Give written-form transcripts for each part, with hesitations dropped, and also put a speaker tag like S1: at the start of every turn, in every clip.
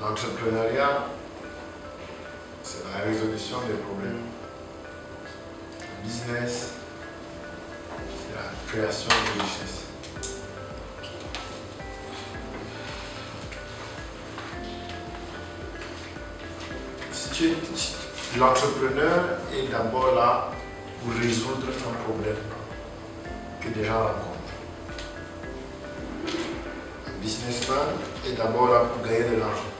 S1: L'entrepreneuriat, c'est la résolution des problèmes. Le business, c'est la création de richesse. L'entrepreneur est d'abord là pour résoudre un problème que des gens rencontrent. Un businessman est d'abord là pour gagner de l'argent.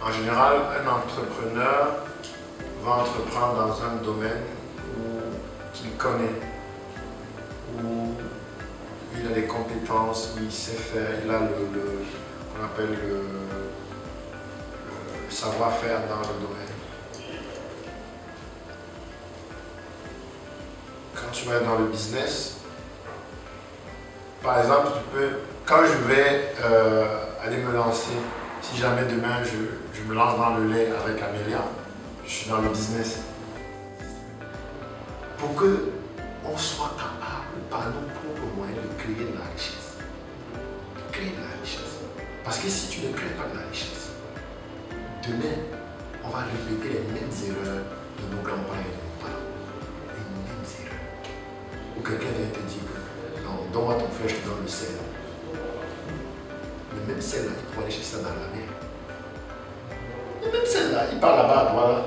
S1: En général, un entrepreneur va entreprendre dans un domaine qu'il connaît, où il a des compétences, où il sait faire, il a qu'on appelle le savoir-faire dans le domaine. Quand tu vas dans le business, par exemple, quand je vais aller me lancer, si jamais demain je me lance dans le lait avec Amélia, je suis dans le business. Pour qu'on soit capable, par nos propres moyens, de créer de la richesse. De créer de la richesse. Parce que si tu ne crées pas de la richesse, demain, on va répéter les mêmes erreurs de nos grands-parents et de nos parents. Les mêmes erreurs. Ou quelqu'un vient te dire que, non, donne-moi ton frère, je te donne le sel. Le même sel là, il faut aller chercher ça dans la mer. Le même sel là, il part là-bas, voilà.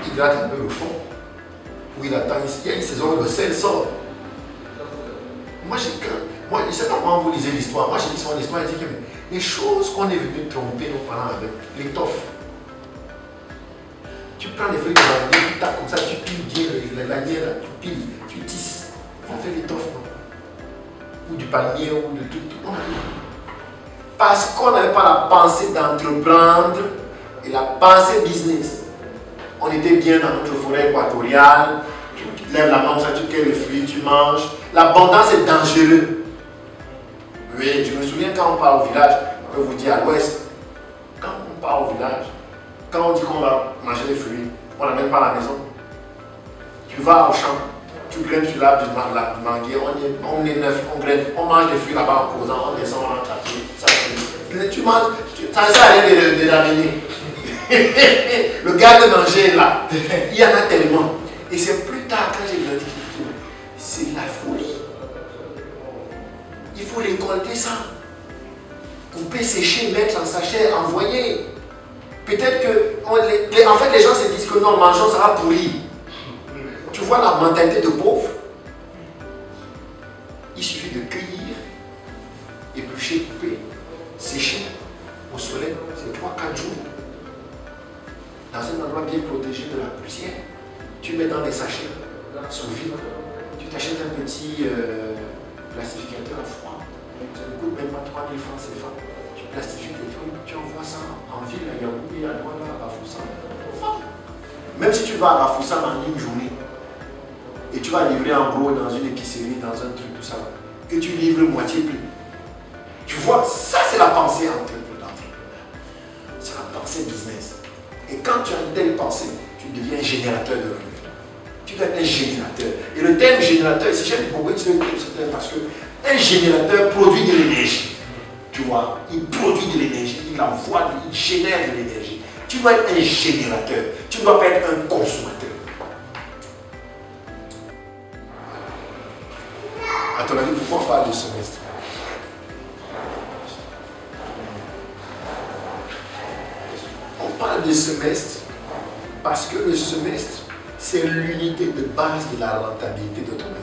S1: Il gratte un peu le fond. Où il attend, il y a une saison où le sel sort. Moi, je ne sais pas comment vous lisez l'histoire. Moi, j'ai lu son histoire, il dit que les choses qu'on est venu tromper nos parents avec, l'étoffe. Tu prends les feuilles de bananier, tu tapes comme ça, tu piles bien l'anier là, tu piles, tu tisses. On fait l'étoffe, non? Ou du palmier, ou de tout. Parce qu'on n'avait pas la pensée d'entreprendre et la pensée business. On était bien dans notre forêt équatoriale, tu lèves la main, tu cueilles le fruit, tu manges. L'abondance est dangereuse. Oui, je me souviens quand on part au village, on peut vous dire à l'ouest, quand on part au village, quand on dit qu'on va manger les fruits, on n'amène pas à la maison. Tu vas au champ, tu graines sur l'arbre du manguier, on est neuf, on graine, on mange les fruits là-bas en causant, on descend, on rentre à pied. Tu manges, ça ne sert à rien de l'amener. Le garde-manger là, il y en a tellement. Et c'est plus tard quand j'ai grandi, c'est la folie. Il faut récolter ça. Couper, sécher, mettre en sachet, envoyer. Peut-être que, en fait, les gens se disent que non, mangeons, ça va pourrir. Tu vois la mentalité de pauvre. Il suffit de cueillir, éplucher, couper, sécher au soleil, c'est 3-4 jours. Dans un endroit bien protégé de la poussière, tu mets dans les sachets sous vide, tu t'achètes un petit plastificateur à froid, ça ne coûte même pas 3000 francs CFA, tu plastifies tes trucs, tu envoies ça en ville à Yaoundé, à Douala, à Rafoussam. Même si tu vas à Rafoussam en une journée, et tu vas livrer en gros dans une épicerie, dans un truc, tout ça, que tu livres moitié prix. Tu vois, ça c'est la pensée entrepreneur. C'est la pensée business. Et quand tu as une telle pensée, tu deviens un générateur de revenus. Tu dois être un générateur. Et le terme générateur, si j'aime beaucoup utiliser ce terme parce qu'un générateur produit de l'énergie. Tu vois, il produit de l'énergie, il envoie, il génère de l'énergie. Tu dois être un générateur. Tu ne dois pas être un consommateur. À ton avis, pourquoi on parle de semestre? On parle de semestre parce que le semestre, c'est l'unité de base de la rentabilité de ton année.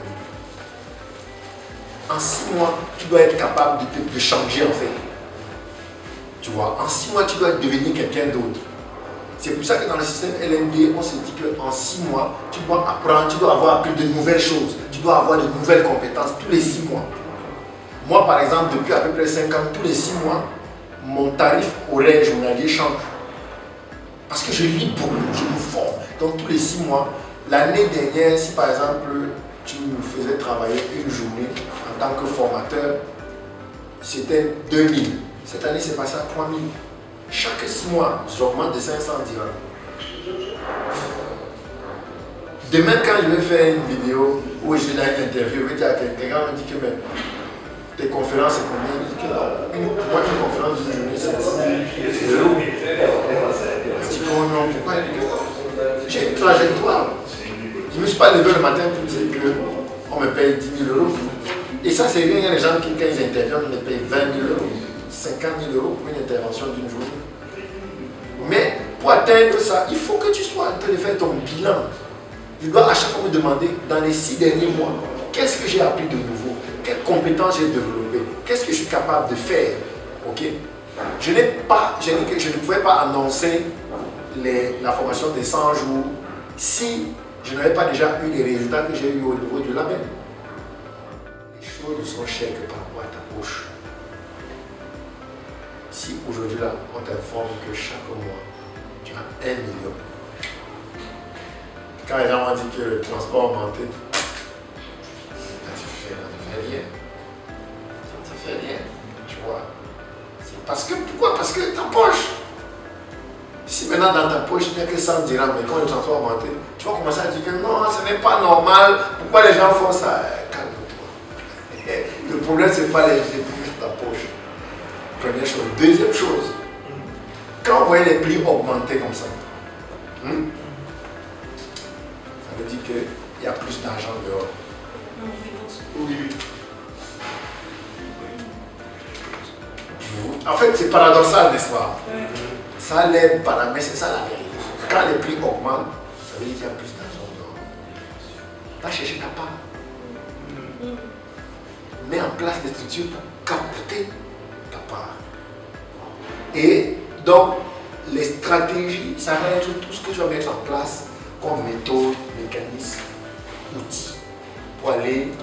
S1: En 6 mois, tu dois être capable de changer en fait. Tu vois, en 6 mois, tu dois devenir quelqu'un d'autre. C'est pour ça que dans le système LMD, on se dit qu'en 6 mois, tu dois apprendre, tu dois avoir appris de nouvelles choses, tu dois avoir de nouvelles compétences tous les 6 mois. Moi, par exemple, depuis à peu près 5 ans, tous les 6 mois, mon tarif horaire journalier change. Parce que je lis beaucoup, je me forme. Donc tous les 6 mois, l'année dernière, si par exemple, tu me faisais travailler une journée en tant que formateur, c'était 2000. Cette année, c'est passé à 3000. Chaque 6 mois, j'augmente de 500 dirhams. Demain, quand je vais faire une vidéo où je vais une interview, je vais dire à quelqu'un me dit que mais, tes conférences, c'est combien? Il dit que moi, une conférence d'une journée, c'est 10 000 euros. Je dis oh non, pourquoi? J'ai une trajectoire. Je ne me suis pas levé le matin pour dire qu'on me paye 10 000 euros. Et ça, c'est rien. Il y a des gens qui, quand ils interviennent, ils me payent 20 000 euros, 50 000 euros pour une intervention d'une journée. Mais pour atteindre ça, il faut que tu sois en train de faire ton bilan. Je dois à chaque fois me demander, dans les 6 derniers mois, qu'est-ce que j'ai appris de nouveau? Quelles compétences j'ai développées? Qu'est-ce que je suis capable de faire? Ok? Je ne pouvais pas annoncer la formation des 100 jours si je n'avais pas déjà eu les résultats que j'ai eu au niveau du label. Les choses ne sont chères que par rapport à ta poche. Si aujourd'hui là, on t'informe que chaque mois, tu as 1 million. Quand les gens m'ont dit que le transport augmenté, tu fais rien. Tu fais rien, tu vois. Parce que, pourquoi? Parce que ta poche. Si maintenant dans ta poche il n'y a que 100 dirhams, mais quand le transport augmenté, tu vas commencer à dire que non, ce n'est pas normal. Pourquoi les gens font ça? Calme-toi. Le problème, ce n'est pas les prix de ta poche. Première chose. Deuxième chose, quand on voyait les prix augmenter comme ça, ça veut dire qu'il y a plus d'argent dehors. Oui. En fait, c'est paradoxal, n'est-ce pas? Ça a l'air paradoxal, mais c'est ça la vérité. Quand les prix augmentent, ça veut dire qu'il y a plus d'argent dehors. Tu as cherché ta part. Mets en place des structures pour capter ta part. Et donc, les stratégies, ça va être tout ce que tu vas mettre en place comme méthode, mécanisme, outils pour aller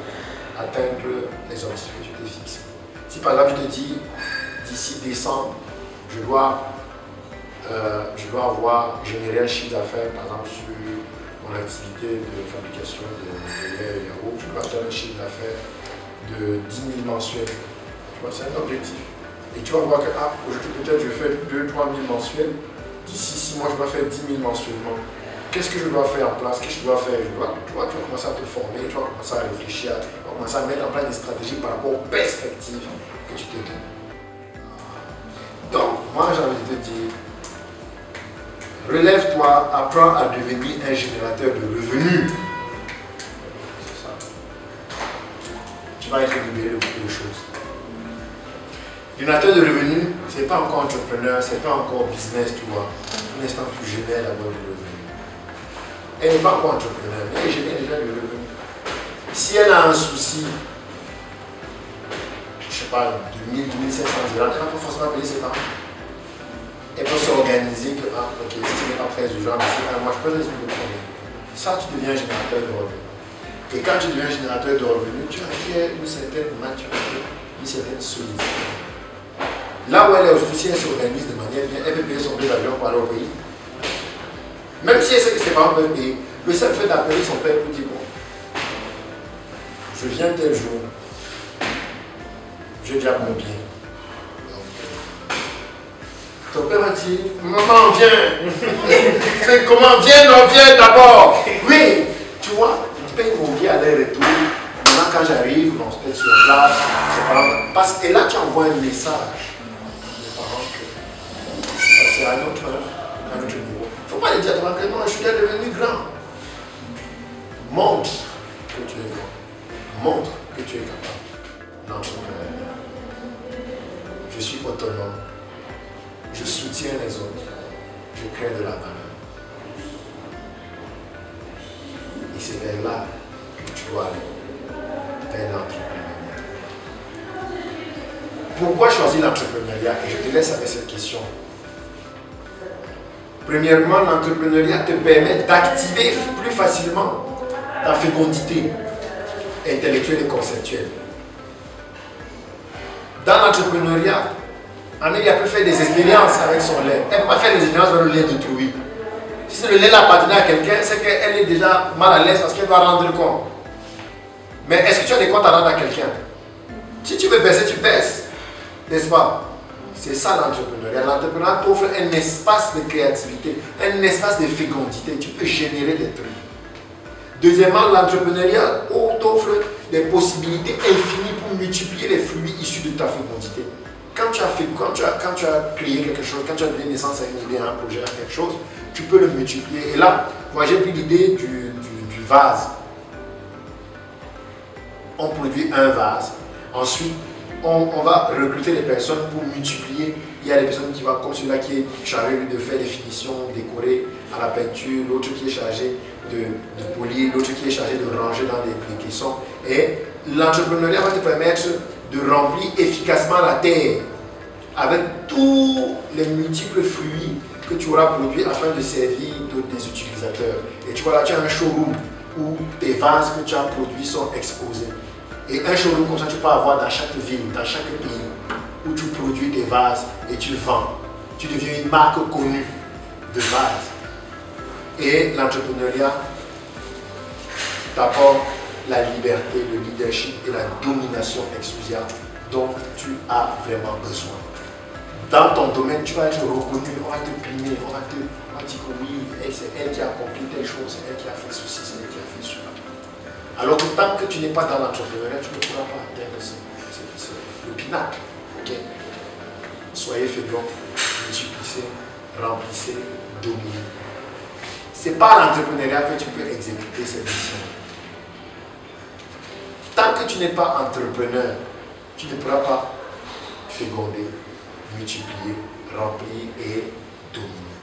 S1: atteindre les objectifs que tu t'es fixés. Si par exemple je te dis d'ici décembre, je dois avoir généré un chiffre d'affaires par exemple sur mon activité de fabrication de lait et yaourt, je dois atteindre un chiffre d'affaires de 10 000 mensuels. Tu vois, c'est un objectif. Et tu vas voir que aujourd'hui peut-être je fais 2 000 à 3 000 mensuels, d'ici 6 mois je dois faire 10 000 mensuellement. Qu'est-ce que je dois faire en place? Qu'est-ce que je dois faire? Tu vas commencer à te former, tu vas commencer à réfléchir, tu vas commencer à mettre en place des stratégies par rapport aux perspectives que tu te donnes. Donc, moi j'ai envie de te dire, relève-toi, apprends à devenir un générateur de revenus. C'est ça. Tu vas être libéré de beaucoup de choses. Générateur de revenus, ce n'est pas encore entrepreneur, ce n'est pas encore business, tu vois. Pour l'instant, tu génères d'abord du revenu. Elle n'est pas encore entrepreneur, mais elle génère déjà du revenu. Si elle a un souci, je ne sais pas, de 1000, 2500 dirhams, elle ne va pas forcément payer ses parents. Elle peut s'organiser que, ok, si ce n'est pas très urgent, moi je peux résoudre le problème. Ça, tu deviens générateur de revenus. Et quand tu deviens générateur de revenus, tu acquiers une certaine maturité, une certaine solidité. Là où elle est aujourd'hui, si elle s'organise de manière bien, elle peut payer son billet d'avion pour aller au pays. Même si elle sait que ses parents peuvent payer, le seul fait d'appeler son père pour dire bon, je viens tel jour, j'ai déjà mon bien. Ton père m'a dit, maman viens. Comment viens, non viens d'abord. Oui, tu vois, je paye mon billet aller-retour. Maintenant quand j'arrive, on se met sur place. Et là tu envoies un message. C'est à un autre niveau. Il ne faut pas lui dire à que non, je suis déjà devenu grand. Montre que tu es grand. Montre que tu es capable d'entreprendre. Je suis autonome. Je soutiens les autres. Je crée de la valeur. Et c'est vers là que tu dois aller. Vers l'entrepreneuriat. Pourquoi choisir l'entrepreneuriat? Et je te laisse avec cette question. Premièrement, l'entrepreneuriat te permet d'activer plus facilement ta fécondité intellectuelle et conceptuelle. Dans l'entrepreneuriat, Amélie peut faire des expériences avec son lait. Elle ne peut pas faire des expériences avec le lait d'autrui. Si le lait appartenait à quelqu'un, c'est qu'elle est déjà mal à l'aise parce qu'elle doit rendre compte. Mais est-ce que tu as des comptes à rendre à quelqu'un? Si tu veux baisser, tu baisses. N'est-ce pas? C'est ça l'entrepreneuriat. L'entrepreneuriat t'offre un espace de créativité, un espace de fécondité. Tu peux générer des trucs. Deuxièmement, l'entrepreneuriat t'offre des possibilités infinies pour multiplier les fruits issus de ta fécondité. Quand tu as créé quelque chose, quand tu as donné naissance à une idée, à un projet, à quelque chose, tu peux le multiplier. Et là, moi j'ai pris l'idée du vase. On produit un vase. Ensuite, on va recruter des personnes pour multiplier. Il y a des personnes qui vont, comme celui-là qui est chargé de faire des finitions, décorer à la peinture, l'autre qui est chargé de polir, l'autre qui est chargé de ranger dans des caissons. Et l'entrepreneuriat va te permettre de remplir efficacement la terre avec tous les multiples fruits que tu auras produits afin de servir des utilisateurs. Et tu vois là, tu as un showroom où tes vases que tu as produits sont exposés. Et un showroom comme ça, tu peux avoir dans chaque ville, dans chaque pays, où tu produis des vases et tu vends. Tu deviens une marque connue de vases. Et l'entrepreneuriat t'apporte la liberté, le leadership et la domination exclusive dont tu as vraiment besoin. Dans ton domaine, tu vas être reconnu, on va te primer, on va dire que oui, c'est elle qui a accompli telle chose, c'est elle qui a fait ceci, c'est elle qui a fait cela. Alors que tant que tu n'es pas dans l'entrepreneuriat, tu ne pourras pas atteindre le pinacle. Okay? Soyez féconds, multipliez, remplissez, dominez. C'est par l'entrepreneuriat que tu peux exécuter cette mission. Tant que tu n'es pas entrepreneur, tu ne pourras pas féconder, multiplier, remplir et dominer.